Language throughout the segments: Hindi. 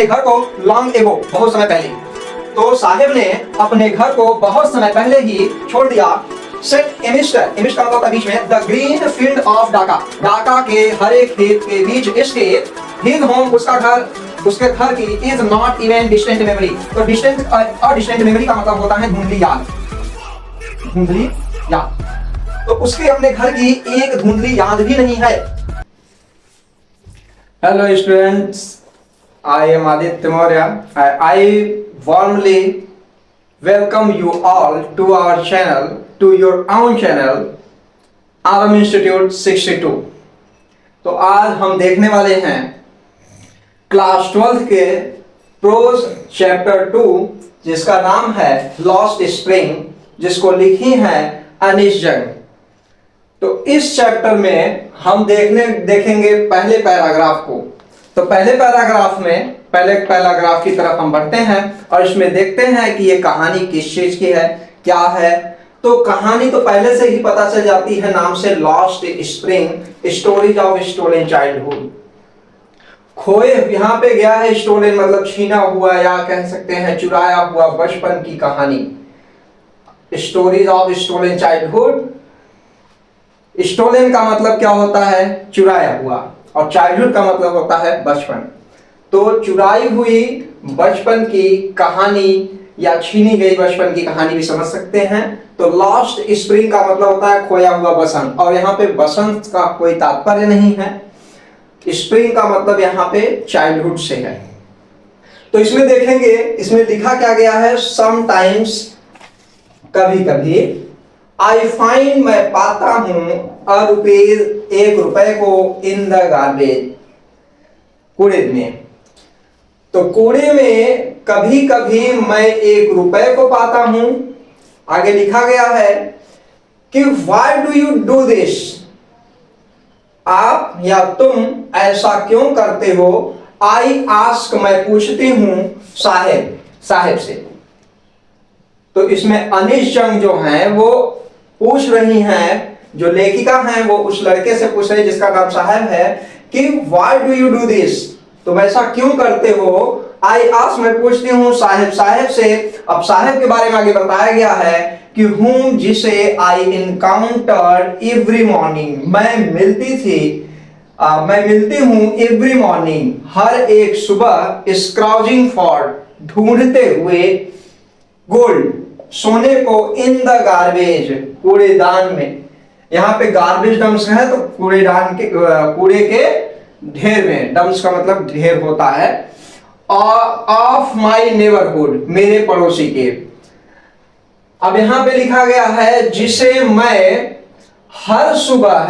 अपने घर को लॉन्ग एगो बहुत समय पहले, तो साहेब ने अपने घर को बहुत समय पहले ही छोड़ दिया। सेट एमिस्टर, एमिस्ट का मतलब होता है बीच में, the green field of Dhaka, Dhaka के हरे खेत के बीच इसके, हिज होम उसका घर, उसके घर की, is not even distant memory. तो डिस्टेंट और डिस्टेंट मेमोरी का मतलब होता है धुंधली याद, धुंधली याद। तो उसके अपने घर की एक धुंधली याद भी नहीं है। Hello students, I am Aditya Maurya. I warmly welcome you all to our channel, to your own channel, Aram Institute 62. तो आज हम देखने वाले हैं क्लास 12 के प्रोज चैप्टर 2, जिसका नाम है लॉस्ट स्प्रिंग, जिसको लिखी है अनीश जंग। तो इस चैप्टर में हम देखेंगे पहले पैराग्राफ को। तो पहले पैराग्राफ की तरफ हम बढ़ते हैं और इसमें देखते हैं कि ये कहानी किस चीज की है, क्या है। तो कहानी तो पहले से ही पता चल जाती है, नाम से lost spring, stories of stolen childhood. खोए, यहाँ पे गया है स्टोलन मतलब छीना हुआ, या कह सकते हैं चुराया हुआ बचपन की कहानी। Stories of stolen childhood, stolen का मतलब क्या होता है, चुराया हुआ, और चाइल्डहुड का मतलब होता है बचपन। तो चुराई हुई बचपन की कहानी या छीनी गई बचपन की कहानी भी समझ सकते हैं। तो लॉस्ट स्प्रिंग का मतलब होता है खोया हुआ बसंत, और यहाँ पे बसंत का कोई तात्पर्य नहीं है। स्प्रिंग का मतलब यहाँ पे चाइल्डहुड से है। तो इसमें देखेंगे, इसमें लिखा क्या गया है, समटाइम्स, कभी कभी, आई फाइंड, मैं पाता हूं, अ रुपीज, 1 रुपए को, इन द गार्बेज, कूड़े में। तो कूड़े में कभी कभी मैं 1 रुपए को पाता हूं। आगे लिखा गया है कि why do you do this, आप या तुम ऐसा क्यों करते हो। आई आस्क, मैं पूछती हूं, साहेब से। तो इसमें अनीश जंग जो है वो पूछ रही हैं, जो लेखिका हैं वो उस लड़के से पूछ रही है जिसका नाम साहेब है, कि why do you do this, तुम ऐसा क्यों करते हो। आई आस्क, मैं पूछती हूँ साहेब से। अब साहेब के बारे में आगे बताया गया है कि हूँ, जिसे आई इनकाउंटर्ड एवरी मॉर्निंग, मैं मिलती हूँ एवरी मॉर्निंग, हर एक सुबह, स्क्राउजिंग फॉर, ढूंढते हुए, गोल्ड, सोने को, इन द गार्बेज, कूड़ेदान में। यहाँ पे गार्बेज डम्स है तो कूड़ेदान के, कूड़े के ढेर में, डम्स का मतलब ढेर होता है, ऑफ माई नेबरहुड, मेरे पड़ोसी के। अब यहाँ पे लिखा गया है, जिसे मैं हर सुबह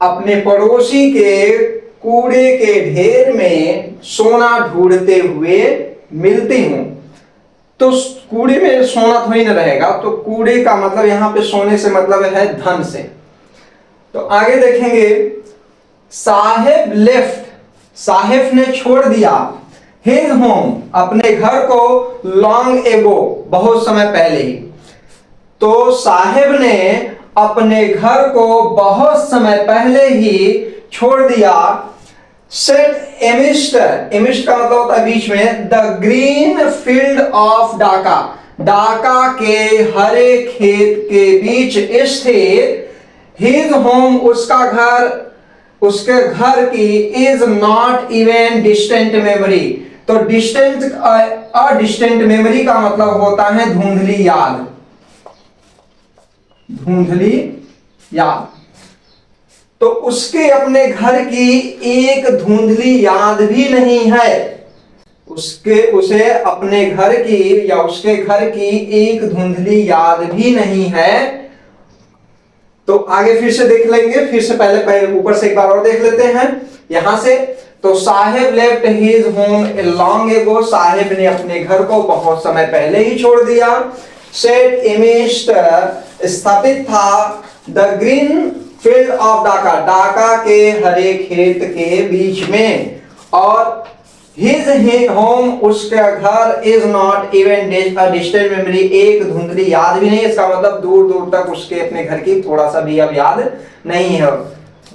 अपने पड़ोसी के कूड़े के ढेर में सोना ढूंढते हुए मिलती हूं। तो कूड़े में सोना थोड़ी ना रहेगा, तो कूड़े का मतलब यहाँ पे सोने से मतलब है धन से। तो आगे देखेंगे, साहेब लेफ्ट, साहेब ने छोड़ दिया, हिज होम, अपने घर को, लॉन्ग एगो, बहुत समय पहले ही। तो साहेब ने अपने घर को बहुत समय पहले ही छोड़ दिया। सेट एमिस्टर, एमिस्ट का मतलब होता है बीच में, the green field of Dhaka, Dhaka के हरे खेत के बीच स्थित, हिज होम, उसका घर, उसके घर की, is not even distant memory. तो डिस्टेंट और डिस्टेंट मेमोरी का मतलब होता है धुंधली याद, धुंधली याद। तो उसके अपने घर की एक धुंधली याद भी नहीं है, उसे अपने घर की या उसके घर की एक धुंधली याद भी नहीं है। तो आगे फिर से देख लेंगे, फिर से पहले ऊपर से एक बार और देख लेते हैं यहां से। तो sahib left his home long ago, साहेब ने अपने घर को बहुत समय पहले ही छोड़ दिया। सेट इमेज, स्थापित था, the green field of Dhaka, Dhaka के हरे खेत के बीच में, और हिज होम, उसका घर, is not even distant memory, एक धुंधली याद भी नहीं। इसका मतलब दूर दूर तक उसके अपने घर की थोड़ा सा भी अब याद नहीं है,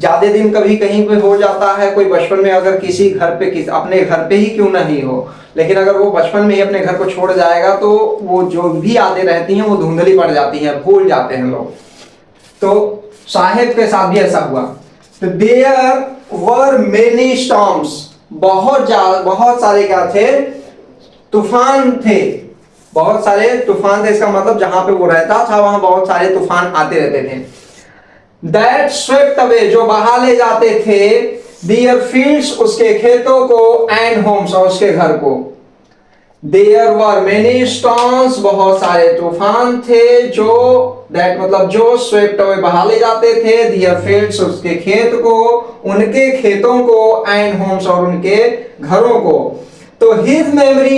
ज्यादा दिन कभी कहीं पे हो जाता है, कोई बचपन में अगर किसी घर पे अपने घर पे ही क्यों नहीं हो, लेकिन अगर वो बचपन में ही अपने घर को छोड़ जाएगा तो वो जो भी यादें रहती हैं वो धुंधली पड़ जाती हैं, भूल जाते हैं लोग। तो साहेब के साथ भी ऐसा हुआ। तो देयर वर मेनी स्टॉर्म्स, बहुत सारे क्या थे, तूफान थे, बहुत सारे तूफान थे। इसका मतलब जहां पे वो रहता था वहां बहुत सारे तूफान आते रहते थे। दैट स्वेप्ट अवे, जो बहा ले जाते थे, देयर फील्ड्स, उसके खेतों को, एंड होम्स, और उसके घर को। देयर वर मेनी स्टॉर्म्स, बहुत सारे तूफान थे, जो दैट मतलब जो स्वेप्ट अवे, बहा ले जाते थे, देयर फील्ड्स, उसके खेत को, उनके खेतों को, एंड होम्स, और उनके घरों को। तो his memory,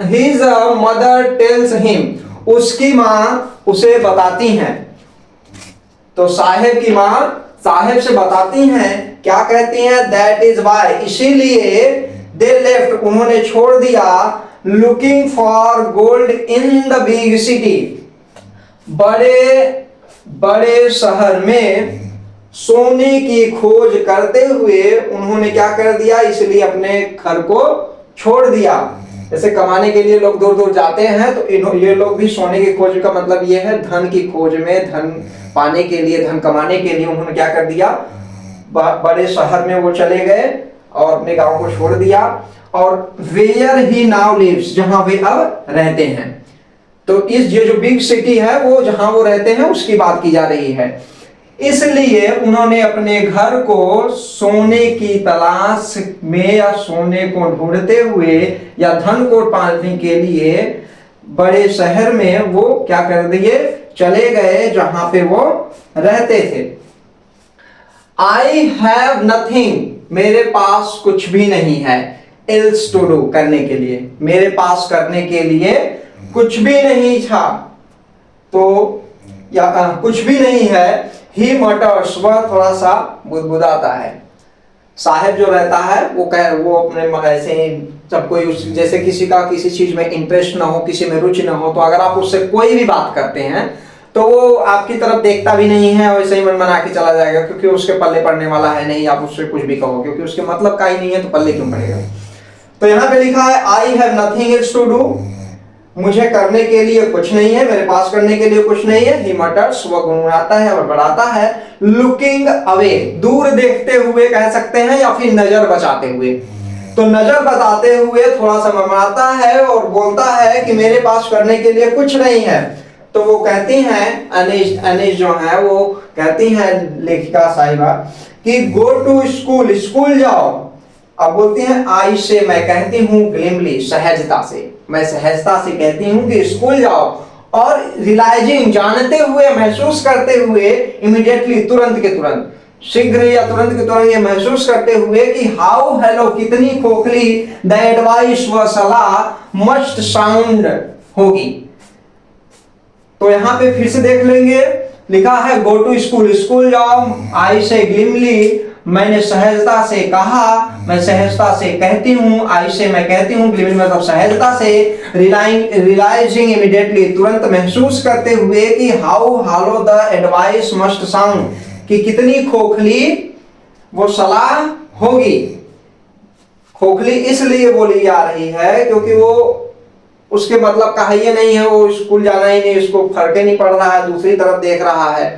his mother tells him, उसकी माँ उसे बताती हैं। तो साहेब की माँ साहेब से बताती हैं, क्या कहती हैं, दैट इज वाई, इसीलिए, दे लेफ्ट, उन्होंने छोड़ दिया, looking for gold in the big city, बड़े बड़े शहर में सोने की खोज करते हुए उन्होंने क्या कर दिया, इसलिए अपने घर को छोड़ दिया। जैसे कमाने के लिए लोग दूर दूर जाते हैं, तो ये लोग भी सोने की खोज का मतलब ये है धन की खोज में, धन पाने के लिए, धन कमाने के लिए उन्होंने क्या कर दिया, बड़े शहर में वो चले गए और अपने गांव को छोड़ दिया। और वेयर ही नाउ लिव्स, जहां वे अब रहते हैं। तो इस ये जो बिग सिटी है वो जहां वो रहते हैं उसकी बात की जा रही है। इसलिए उन्होंने अपने घर को सोने की तलाश में या सोने को ढूंढते हुए या धन को पाने के लिए बड़े शहर में वो क्या कर दिए, चले गए जहां पे वो रहते थे। आई हैव नथिंग, मेरे पास कुछ भी नहीं है, एल्स टू डू, करने के लिए, मेरे पास करने के लिए कुछ भी नहीं था, तो या कुछ भी नहीं है। ही मटर्स, वह थोड़ा सा बुदबुदाता है। साहेब जो रहता है वो अपने ऐसे ही, जब कोई जैसे किसी का किसी चीज में इंटरेस्ट ना हो, किसी में रुचि ना हो, तो अगर आप उससे कोई भी बात करते हैं तो वो आपकी तरफ देखता भी नहीं है, वैसे ही मन बना के चला जाएगा, क्योंकि उसके पल्ले पड़ने वाला है नहीं, आप उससे कुछ भी कहो, क्योंकि उसके मतलब का ही नहीं है, तो पल्ले क्यों पड़ेगा। तो यहाँ पे लिखा है I have nothing else to do, मुझे करने के लिए कुछ नहीं है, मेरे पास करने के लिए कुछ नहीं है। ही मटर्स, वह गुनगुनाता है और बढ़ाता है। लुकिंग अवे, दूर देखते हुए कह सकते हैं, या फिर नजर बचाते हुए। तो नजर बताते हुए थोड़ा सा ममड़ाता है और बोलता है कि मेरे पास करने के लिए कुछ नहीं है। तो वो कहती हैं, अनीश जो है वो कहती हैं लेखिका साहिबा कि गो टू स्कूल, स्कूल जाओ। अब बोलती हैं आई से, मैं कहती हूँ ग्लिमली, सहजता से, मैं सहजता से कहती हूँ कि स्कूल जाओ। और रियलाइजिंग, जानते हुए, महसूस करते हुए, इमीडिएटली, तुरंत के तुरंत, शीघ्र या तुरंत के तुरंत ये महसूस करते हुए कि हाउ हेलो, कितनी खोखली, द एडवाइस, व सलाह, मस्ट साउंड होगी। तो यहाँ पे फिर से देख लेंगे, लिखा है गो टू स्कूल, स्कूल जाओ। आई से ग्लिमली, मैंने सहजता से कहा, मैं सहजता से कहती हूँ। आई से, मैं कहती हूँ, ग्लिमली मतलब सहजता से। रियलाइजिंग, इमीडिएटली, तुरंत महसूस करते हुए कि how hello the advice must sound, कि कितनी खोखली वो सलाह होगी। खोखली इसलिए बोली जा रही है क्योंकि वो उसके मतलब का है ये नहीं है, वो स्कूल जाना ही नहीं, उसको फर्क ही नहीं पड़ रहा है, दूसरी तरफ देख रहा है,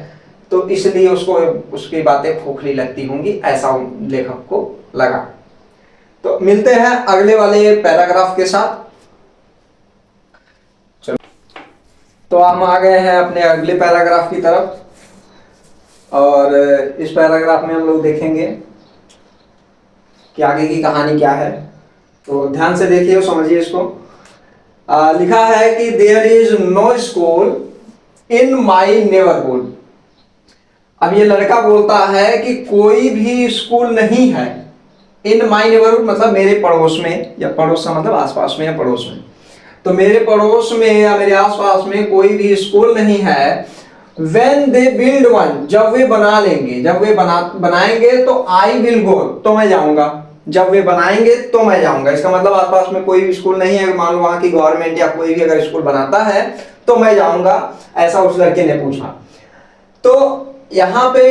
तो इसलिए उसको उसकी बातें खोखली लगती होंगी, ऐसा लेखक को लगा। तो मिलते हैं अगले वाले पैराग्राफ के साथ। चलो, तो हम आ गए हैं अपने अगले पैराग्राफ की तरफ, और इस पैराग्राफ में हम लोग देखेंगे कि आगे की कहानी क्या है। तो ध्यान से देखिए और समझिए इसको। लिखा है कि there is no school in my neighbourhood. अब ये लड़का बोलता है कि कोई भी स्कूल नहीं है, इन माई नेबरहुड मतलब मेरे पड़ोस में, या पड़ोस का मतलब आसपास में या पड़ोस में, तो मेरे पड़ोस में या मेरे आसपास में कोई भी स्कूल नहीं है। When they build one, जब वे बना लेंगे, जब वे बनाएंगे तो I will go, तो मैं जाऊंगा, जब वे बनाएंगे तो मैं जाऊंगा। इसका मतलब आसपास में कोई भी स्कूल नहीं है, मान लो वहां की गवर्नमेंट या कोई भी अगर स्कूल बनाता है तो मैं जाऊंगा, ऐसा उस लड़के ने पूछा। तो यहाँ पे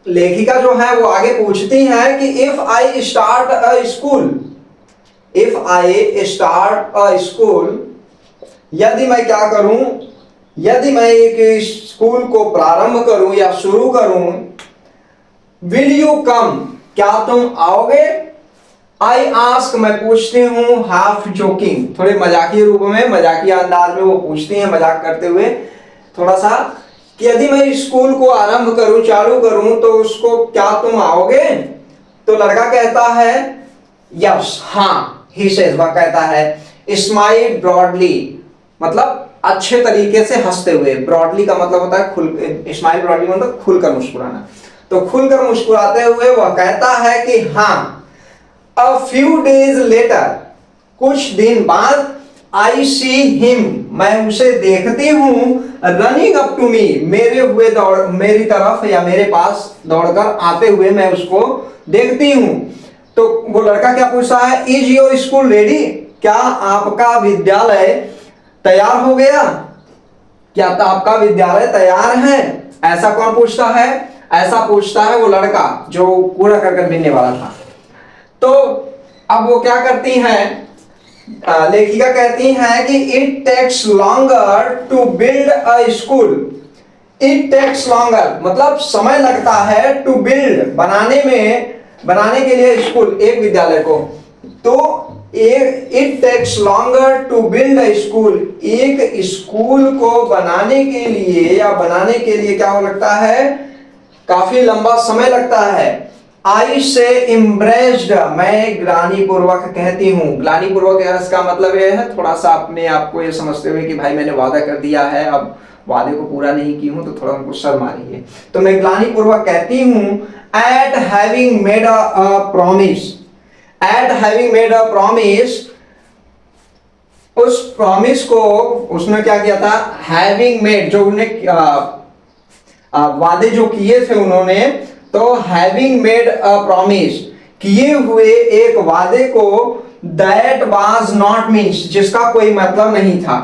लेखिका जो है वो आगे पूछती है कि if I start a school, if I start a school, यदि मैं क्या करूं, यदि मैं एक स्कूल को प्रारंभ करूं या शुरू करूं, विल यू कम, क्या तुम आओगे? आई आस्क, मैं पूछती हूँ, हाफ जोकिंग, थोड़े मजाकिया रूप में, मजाकिया अंदाज में वो पूछती हैं, मजाक करते हुए थोड़ा सा, कि यदि मैं स्कूल को आरंभ करूं, चालू करूं, तो उसको क्या तुम आओगे? तो लड़का कहता है यस, हाँ, ही सेज, वह कहता है, स्माइल ब्रॉडली, मतलब अच्छे तरीके से हंसते हुए, ब्रॉडली का मतलब होता है खुल, स्माइल ब्रॉडली मतलब खुलकर मुस्कुराना, तो खुलकर मुस्कुराते हुए वह कहता है कि हाँ। अ फ्यू डेज लेटर, कुछ दिन बाद, आई सी हिम, मैं उसे देखती हूँ, रनिंग अप टू मी, मेरे हुए दौड़, मेरी तरफ या मेरे पास दौड़कर आते हुए मैं उसको देखती हूँ। तो वो लड़का क्या पूछता है, इज योर स्कूल रेडी, क्या आपका विद्यालय तैयार हो गया, क्या आपका विद्यालय तैयार है? ऐसा कौन पूछता है? ऐसा पूछता है वो लड़का जो कूड़ा करकट बीनने वाला था। तो अब वो क्या करती हैं, लेखिका कहती हैं कि it takes longer to build a school, it takes longer मतलब समय लगता है, टू बिल्ड बनाने में, बनाने के लिए स्कूल, एक विद्यालय को, तो it takes longer to build a school, एक स्कूल को बनाने के लिए या बनाने के लिए क्या हो लगता है, काफी लंबा समय लगता है। आई से इम्ब्रेस्ड, मैं ग्लानि पूर्वक कहती हूँ, ग्लानि पूर्वक इसका मतलब यह है, थोड़ा सा अपने आप को ये समझते हुए कि भाई मैंने वादा कर दिया है, अब वादे को पूरा नहीं की हूं तो थोड़ा उनको शर्म आ रही है, तो मैं ग्लानि पूर्वक कहती हूँ, eight having made a promise, eight having made a promise, उस प्रॉमिस को उसने क्या किया था, हैविंग मेड, जो उन्हें वादे जो किए थे उन्होंने, तो हैविंग मेड अ प्रॉमिस, किए हुए एक वादे को, दैट वाज नॉट मीन्स, जिसका कोई मतलब नहीं था,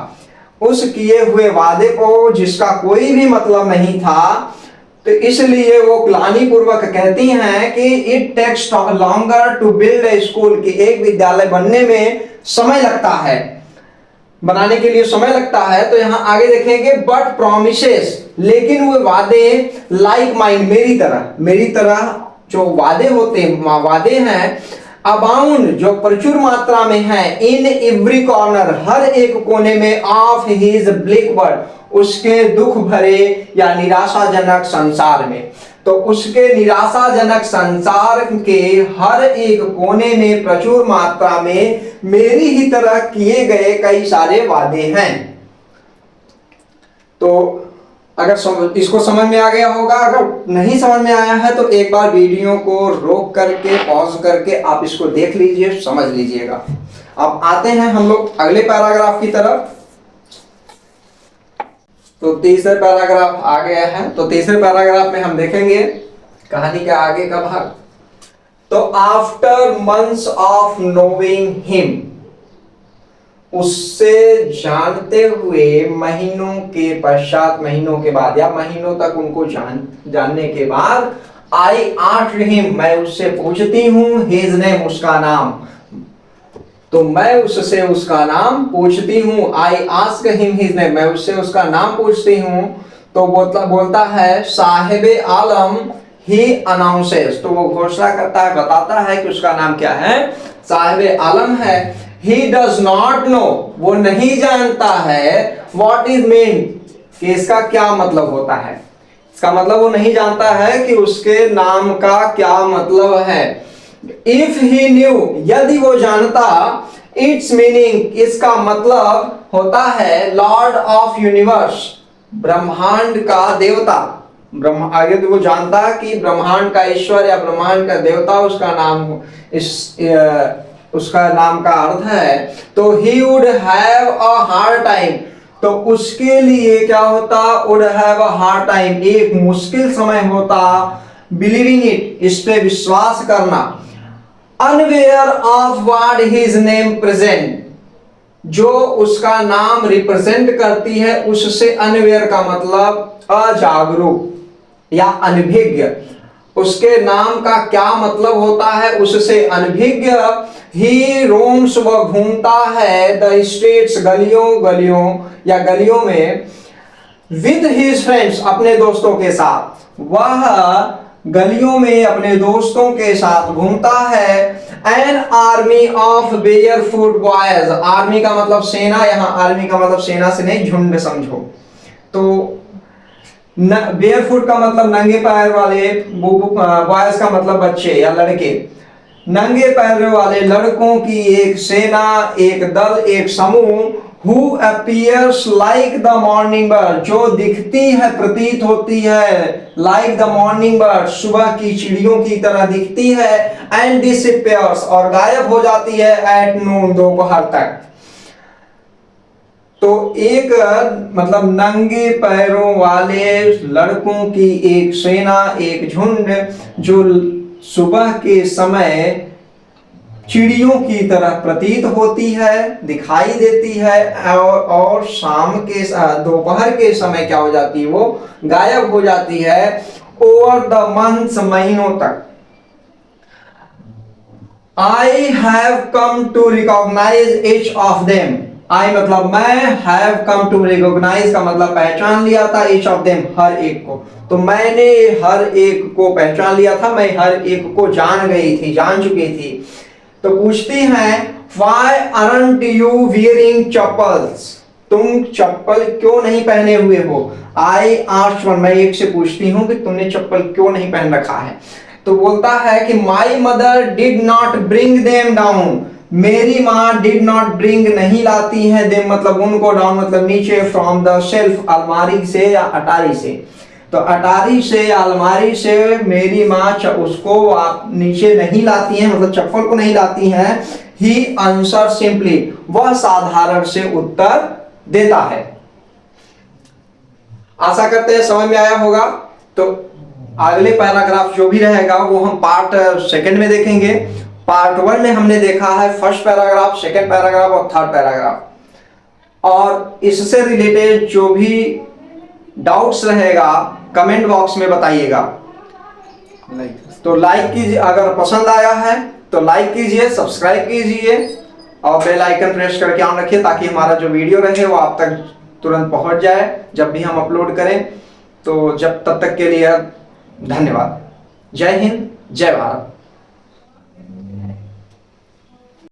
उस किए हुए वादे को जिसका कोई भी मतलब नहीं था, तो इसलिए वो ग्लानि पूर्वक कहती हैं कि it takes longer to build a school, कि एक विद्यालय बनने में समय लगता है, बनाने के लिए समय लगता है। तो यहां आगे देखेंगे, बट प्रोमिसेस, लेकिन वो वादे, लाइक माइंड, मेरी तरह जो वादे होते हैं, वादे हैं, अबाउंड, जो प्रचुर मात्रा में है, इन एवरी कॉर्नर, हर एक कोने में, ऑफ हिज ब्लैक वर्ल्ड, उसके दुख भरे या निराशाजनक संसार में, तो उसके निराशाजनक संसार के हर एक कोने में प्रचुर मात्रा में मेरी ही तरह किए गए कई सारे वादे हैं। तो अगर इसको समझ में आ गया होगा, अगर नहीं समझ में आया है तो एक बार वीडियो को रोक करके, पॉज करके आप इसको देख लीजिए, समझ लीजिएगा। अब आते हैं हम लोग अगले पैराग्राफ की तरफ। तो तीसरे पैराग्राफ आ गया है, तो तीसरे पैराग्राफ में हम देखेंगे कहानी का आगे का भाग। तो after months of knowing him, उससे जानते हुए महीनों के पश्चात, महीनों के बाद या महीनों तक उनको जानने के बाद, आई आस्क्ड हिम, मैं उससे पूछती हूँ, हिज नेम, उसका नाम, तो मैं उससे उसका नाम पूछती हूँ, I ask him his name, मैं उससे उसका नाम पूछती हूँ, तो बोलता है, साहिबे आलम, ही अनाउंसेस, तो वो घोषणा करता है, बताता है कि उसका नाम क्या है, साहिबे आलम है। ही डज नॉट नो, वो नहीं जानता है, व्हाट इज मीन, कि इसका क्या मतलब होता है, इसका मतलब वो नहीं जानता है कि उसके नाम का क्या मतलब है। इफ ही न्यू, यदि वो जानता, इट्स मीनिंग, इसका मतलब होता है लॉर्ड ऑफ यूनिवर्स, ब्रह्मांड का देवता, आगे तो वो जानता कि ब्रह्मांड का ईश्वर या ब्रह्मांड का देवता उसका नाम, उसका नाम का अर्थ है, तो he would have a hard time, तो उसके लिए क्या होता, would have a hard time, एक मुश्किल समय होता, बिलीविंग इट, इस पे विश्वास करना, unaware of what his name present, जो उसका नाम रिप्रेजेंट करती है उससे, अनवेयर का मतलब अजागरूक या अनभिज्ञ, उसके नाम का क्या मतलब होता है उससे अनभिज्ञ, ही रोम्स वह घूमता है द स्ट्रीट्स गलियों गलियों या गलियों में, विद हिज फ्रेंड्स अपने दोस्तों के साथ, वह गलियों में अपने दोस्तों के साथ घूमता है। An army of barefoot boys, army का मतलब सेना, यहाँ आर्मी का मतलब सेना से नहीं झुंड समझो। तो बेयरफुट का मतलब नंगे पैर वाले, बॉयज का मतलब बच्चे या लड़के, नंगे पैर वाले लड़कों की एक सेना, एक दल, एक समूह, who appears like the morning bird, जो दिखती है, प्रतीत होती है, like the morning bird, सुबह की चिड़ियों की तरह दिखती है, and disappears, और गायब हो जाती है, at noon, दोपहर तक। तो एक मतलब नंगे पैरों वाले लड़कों की एक सेना, एक झुंड जो सुबह के समय चिड़ियों की तरह प्रतीत होती है, दिखाई देती है, और शाम के दोपहर के समय क्या हो जाती है, वो गायब हो जाती है ओवर द मंथ्स, महीनों तक। I have come to recognise each of them, I मतलब मैं, हैव कम टू रिकॉग्नाइज का मतलब पहचान लिया था, ईच ऑफ देम हर एक को, तो मैंने हर एक को पहचान लिया था, मैं हर एक को जान गई थी, जान चुकी थी। तो पूछती हैं why aren't you wearing chappals, तुम चप्पल क्यों नहीं पहने हुए हो। आई आस्क्ड वन, मैं एक से पूछती हूँ कि तुमने चप्पल क्यों नहीं पहन रखा है। तो बोलता है कि my mother did not bring them down, मेरी माँ डिड नॉट ब्रिंग नहीं लाती है, देम मतलब उनको, डाउन मतलब नीचे, फ्रॉम द शेल्फ अलमारी से या अटारी से, तो अटारी से या अलमारी से मेरी माँ उसको आप नीचे नहीं लाती हैं, मतलब चप्पल को नहीं लाती हैं। ही आंसर सिंपली, वह साधारण से उत्तर देता है। आशा करते हैं समझ में आया होगा। तो अगले पैराग्राफ जो भी रहेगा वो हम पार्ट सेकंड में देखेंगे। पार्ट 1 में हमने देखा है फर्स्ट पैराग्राफ, सेकंड पैराग्राफ और थर्ड पैराग्राफ, और इससे रिलेटेड जो भी डाउट्स रहेगा कमेंट बॉक्स में बताइएगा। तो लाइक कीजिए, अगर पसंद आया है तो लाइक कीजिए, सब्सक्राइब कीजिए और बेल आइकन प्रेस करके ऑन रखिए ताकि हमारा जो वीडियो रहे वो आप तक तुरंत पहुंच जाए जब भी हम अपलोड करें। तो तब तक के लिए धन्यवाद। जय हिंद, जय भारत।